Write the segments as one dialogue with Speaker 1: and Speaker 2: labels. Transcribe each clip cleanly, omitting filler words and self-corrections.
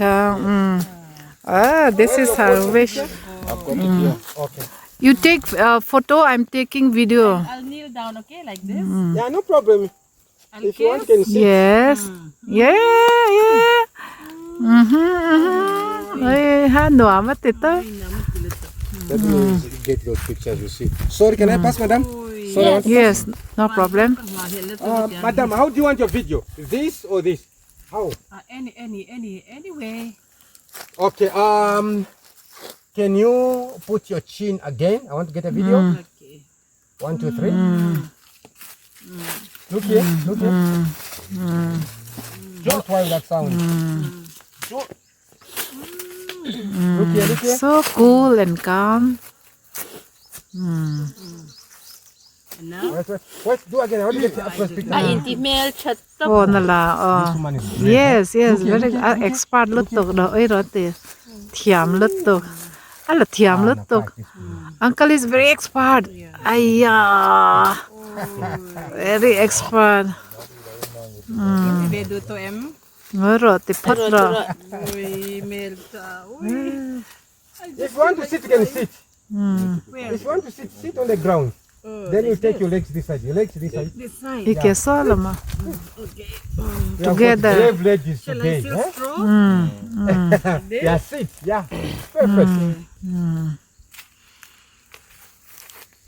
Speaker 1: ค่ะthis is her wish.
Speaker 2: I've got it here.
Speaker 3: Okay.
Speaker 1: You take photo, I'm taking video.
Speaker 4: I'll kneel down, okay, like this.
Speaker 3: Yeah, no problem.
Speaker 4: I'll
Speaker 3: If you want, can sit.
Speaker 1: Yes. Yeah. Hano matito.
Speaker 3: Let me get those pictures. You see. Sorry, can I pass, madam? Sorry.
Speaker 1: Yes, no problem.
Speaker 3: Madam, how do you want your video? This or this? How?
Speaker 4: Anyway.
Speaker 3: Okay. Can you put your chin again? I want to get a video.
Speaker 4: Okay.
Speaker 3: 1, 2, 3. Look here. Look here. Don't try that sound. Look here. Look here.
Speaker 1: So cool and calm.
Speaker 4: And now?
Speaker 3: Wait. Do again. I want to get the first picture.
Speaker 4: Intimate chat.
Speaker 1: Oh, nala.
Speaker 3: This woman is great.
Speaker 1: Yes. Very expert lutok do. Oi, rote. Thiam lutok. Ala thiam lutok. Uncle is very expert. Ayya. Very expert.
Speaker 4: Vedo to em.
Speaker 1: Rote patra.
Speaker 4: Uy, melta. Uy.
Speaker 3: If you want to sit, you can sit.
Speaker 4: Where?
Speaker 3: If you want to sit, sit on the ground. Then you take your legs this side. Your legs this side.
Speaker 4: This side.
Speaker 1: Ike solama.
Speaker 4: Okay.
Speaker 3: We have got
Speaker 1: Together.
Speaker 3: brave ladies
Speaker 4: Shall I
Speaker 3: today.
Speaker 4: still
Speaker 3: Eh?
Speaker 4: stroke?
Speaker 3: Yeah, sit. Yeah. Perfect.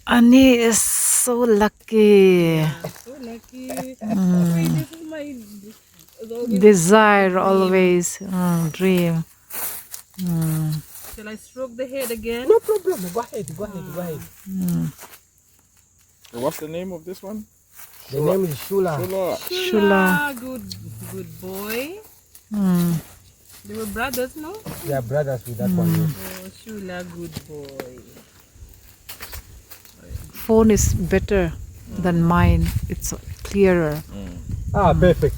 Speaker 1: Ani is so lucky.
Speaker 4: So lucky. Uy, this is my
Speaker 1: Desire always. Dream.
Speaker 4: Shall I stroke the head again?
Speaker 3: No problem. Go ahead. Go ahead. Go ahead.
Speaker 2: So what's the name of this one?
Speaker 3: The name is Shula.
Speaker 1: Shula.
Speaker 4: Good boy. They were brothers, no?
Speaker 3: We are brothers with that one.
Speaker 4: Oh, Shula, good boy.
Speaker 1: Phone is better than mine. It's clearer.
Speaker 3: Ah, perfect.